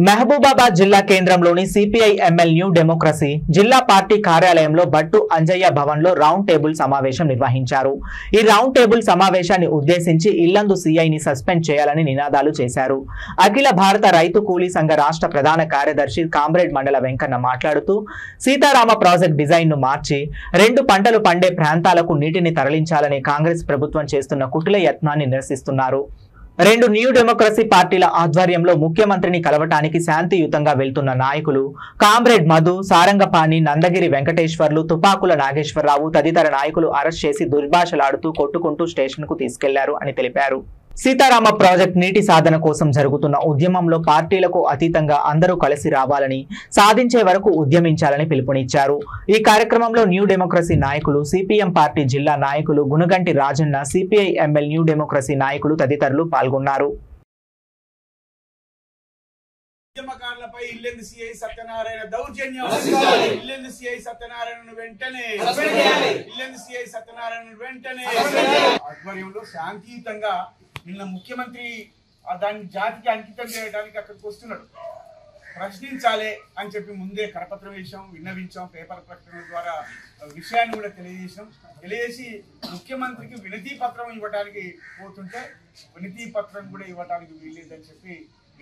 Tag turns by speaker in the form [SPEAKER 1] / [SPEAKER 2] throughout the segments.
[SPEAKER 1] మహబూబాబాద్ జిల్లా కేంద్రంలోని CPI ML new democracy జిల్లా పార్టీ కార్యాలయంలో బట్టు అంజయ్య భవన్లో రౌండ్ టేబుల్ సమావేశం నిర్వహించారు. ఈ రౌండ్ టేబుల్ సమావేశాన్ని ఉద్దేశించి ఇల్లందు సిఐని సస్పెండ్ చేయాలని నినాదాలు చేశారు. అఖిల భారత రైతు కూలీ సంఘ రాష్ట్ర ప్రధాన కార్యదర్శి కామ్రేడ్ మండల వెంకన్న మాట్లాడుతూ సీతారామ ప్రాజెక్ట్ డిజైన్ ను మార్చి 2 పంటలు పండే ప్రాంతాలకు నీటిని తరలించాలని కాంగ్రెస్ ప్రభుత్వం చేస్తున్న కుటిల యత్నాన్ని నిరసిస్తున్నారు. 2 న్యూ డెమోక్రసీ పార్టీల ఆధ్వర్యంలో ముఖ్యమంత్రిని కలవటానికి శాంతియుతంగా వెళ్తున్న నాయకులు కామ్రేడ్ మధు, సారంగపాణి, నందగిరి వెంకటేశ్వర్లు, తుపాకుల నాగేశ్వరరావు తదితర నాయకులు అరెస్ట్ చేసి దుర్భాషలాడుతూ కొట్టుకుంటూ స్టేషన్ కు తీసుకెళ్లారు అని తెలిపారు. సీతారామ ప్రాజెక్ట్ నీటి సాధన కోసం జరుగుతున్న ఉద్యమంలో పార్టీలకు అతీతంగా అందరూ కలిసి రావాలని, సాధించే వరకు ఉద్యమించాలని పిలుపునిచ్చారు. ఈ కార్యక్రమంలో న్యూ డెమోక్రసీ నాయకులు, సిపిఎం పార్టీ జిల్లా నాయకులు Gunaganti Rajanna, CPI ML new democracy నాయకులు తదితరులు పాల్గొన్నారు.
[SPEAKER 2] ఉద్యమకారులపై ఇల్లెందు సిఐ సత్యనారాయణ దౌర్జన్యం, ఇల్లెందు సిఐ సత్యనారాయణ వెంటనే ఇల్లెందు సిఐ సత్యనారాయణ వెంటనే ఆధ్వర్యంలో శాంతియుతంగా నిన్న ముఖ్యమంత్రి దాన్ని జాతికి అంకితం చేయడానికి అక్కడికి వస్తున్నాడు. ప్రశ్నించాలి అని చెప్పి ముందే కరపత్రం వేసాం, విన్నవించాం, పేపర్ ప్రకటన ద్వారా విషయాన్ని కూడా తెలియజేసి ముఖ్యమంత్రికి వినతి పత్రం ఇవ్వడానికి పోతుంటే వినతి పత్రం కూడా ఇవ్వడానికి వీల్లేదని చెప్పి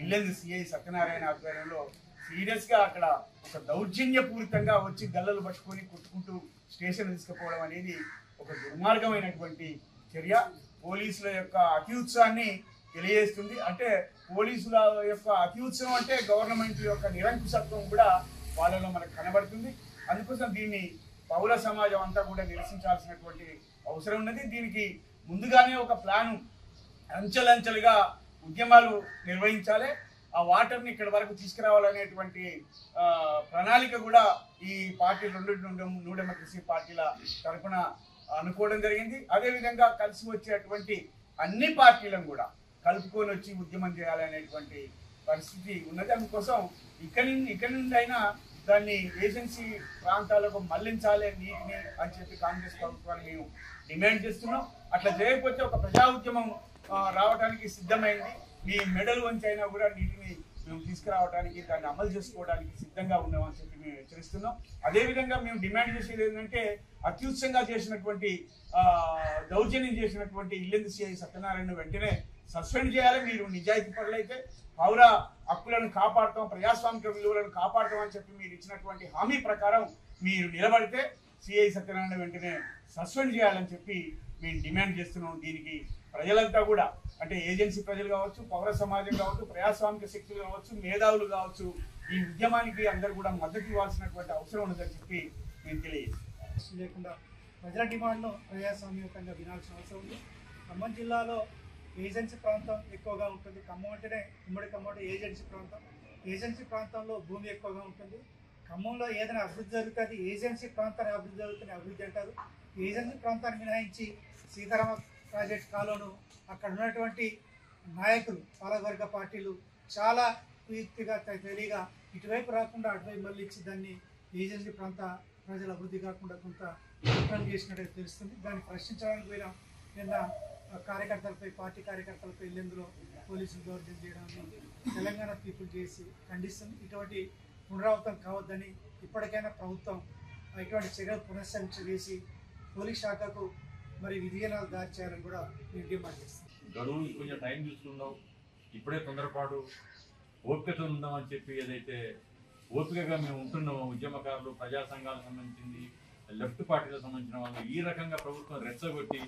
[SPEAKER 2] ఇల్లెందు సిఐ సత్యనారాయణ ఆధ్వర్యంలో సీరియస్ గా అక్కడ ఒక దౌర్జన్యపూరితంగా వచ్చి గల్లలు పట్టుకొని కొట్టుకుంటూ స్టేషన్ తీసుకుపోవడం అనేది ఒక దుర్మార్గమైనటువంటి చర్య. పోలీసుల యొక్క అత్యుత్సాహాన్ని తెలియజేస్తుంది. అంటే పోలీసుల యొక్క అత్యుత్సవం అంటే గవర్నమెంట్ యొక్క నిరంకుశత్వం కూడా వాళ్ళలో మనకు కనబడుతుంది. అందుకోసం దీన్ని పౌర సమాజం అంతా కూడా నిరసించాల్సినటువంటి అవసరం ఉన్నది. దీనికి ముందుగానే ఒక ప్లాను అంచెలంచెలుగా ఉద్యమాలు నిర్వహించాలి. ఆ వాటర్ని ఇక్కడ వరకు తీసుకురావాలనేటువంటి ప్రణాళిక కూడా ఈ పార్టీ 2 న్యూ డెమోక్రసీ పార్టీల తరఫున అనుకోవడం జరిగింది. అదేవిధంగా కలిసి వచ్చేటువంటి అన్ని పార్టీలను కూడా కలుపుకొని వచ్చి ఉద్యమం చేయాలనేటువంటి పరిస్థితి ఉన్నది. అందుకోసం ఇక్కడి నుండి అయినా దాన్ని ఏజెన్సీ ప్రాంతాలకు మళ్లించాలి నీటిని అని చెప్పి కాంగ్రెస్ ప్రభుత్వాన్ని మేము డిమాండ్ చేస్తున్నాం. అట్లా చేయకపోతే ఒక ప్రజా ఉద్యమం రావడానికి సిద్ధమైంది. మీ మెడల్ వంచి అయినా కూడా నీటిని మేము తీసుకురావడానికి, దాన్ని అమలు చేసుకోవడానికి సిద్ధంగా ఉన్నామని చెప్పి మేము హెచ్చరిస్తున్నాం. అదేవిధంగా మేము డిమాండ్ చేసేది ఏంటంటే అత్యుత్సంగా చేసినటువంటి దౌర్జన్యం చేసినటువంటి ఇల్లెందు సిఐ సత్యనారాయణ వెంటనే సస్పెండ్ చేయాలి. మీరు నిజాయితీ పరులైతే పౌర హక్కులను కాపాడతాం, ప్రజాస్వామిక విలువలను కాపాడతాం అని చెప్పి మీరు ఇచ్చినటువంటి హామీ ప్రకారం మీరు నిలబడితే సిఐ సత్యనారాయణ వెంటనే సస్పెండ్ చేయాలని చెప్పి మేము డిమాండ్ చేస్తున్నాం. దీనికి ప్రజలంతా కూడా అంటే ఏజెన్సీ ప్రజలు కావచ్చు, పౌర సమాజం కావచ్చు, ప్రజాస్వామిక శక్తులు కావచ్చు, మేధావులు కావచ్చు, ఈ ఉద్యమానికి అందరూ కూడా మద్దతు ఇవ్వాల్సినటువంటి అవసరం ఉన్నదని చెప్పి నేను తెలియజేస్తాను.
[SPEAKER 3] లేకుండా ప్రజల డిమాండ్ను ప్రజాస్వామ్యంగా వినాల్సిన అవసరం ఉంది. ఖమ్మం జిల్లాలో ఏజెన్సీ ప్రాంతం ఎక్కువగా ఉంటుంది. ఖమ్మం అంటేనే ఉమ్మడి ఖమ్మం ఏజెన్సీ ప్రాంతం. ఏజెన్సీ ప్రాంతంలో భూమి ఎక్కువగా ఉంటుంది. ఖమ్మంలో ఏదైనా అభివృద్ధి జరుగుతుంది, ఏజెన్సీ ప్రాంతాన్ని అభివృద్ధి జరుగుతుంది అభివృద్ధి అంటారు. ఏజెన్సీ ప్రాంతాన్ని మినహాయించి సీతారామ ప్రాజెక్ట్ కాలువను అక్కడ ఉన్నటువంటి నాయకులు, పాలకవర్గ పార్టీలు చాలా పూర్తిగా తెలియగా ఇటువైపు రాకుండా అటువైపు మళ్ళీ ఇచ్చి దాన్ని ఏజెన్సీ ప్రాంత ప్రజల అభివృద్ధి కాకుండా కొంత కుట్రలు చేసినట్టు తెలుస్తుంది. దాన్ని ప్రశ్నించడానికి పోయిన నిన్న కార్యకర్తలపై, పార్టీ కార్యకర్తలపై ఇల్లెందులో పోలీసులు దౌర్జన్యం చేయడాన్ని తెలంగాణ పీపుల్ చేసి ఖండిస్తుంది. ఇటువంటి పునరావృతం కావద్దని ఇప్పటికైనా ప్రభుత్వం ఇటువంటి చర్యలు పునఃసమీక్ష చేసి పోలీస్ శాఖకు మరి విధినాలు దారి చేయాలని కూడా నేను డిమాండ్ చేస్తాను.
[SPEAKER 4] గడువు కొంచెం టైం తీసుకున్నాం, ఇప్పుడే తొందరపాటు ఓపికతో ఉందామని చెప్పి ఏదైతే ఓపికగా మేము ఉంటున్నామో ఉద్యమకారులు, ప్రజా సంఘాలకు సంబంధించింది, లెఫ్ట్ పార్టీలకు సంబంధించిన వాళ్ళు ఈ రకంగా ప్రభుత్వం రెచ్చగొట్టి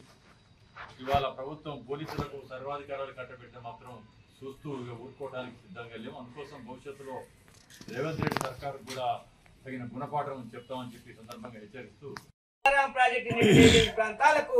[SPEAKER 4] ఇవాళ ప్రభుత్వం పోలీసులకు సర్వాధికారాలు కట్టబెట్టే మాత్రం చూస్తూ ఊరుకోవడానికి సిద్ధంగా లేవు. అందుకోసం భవిష్యత్తులో రేవంత్ రెడ్డి సర్కారు కూడా తగిన గుణపాఠం చెప్తామని చెప్పి సందర్భంగా హెచ్చరిస్తూ
[SPEAKER 2] ప్రాజెక్టు ప్రాంతాలకు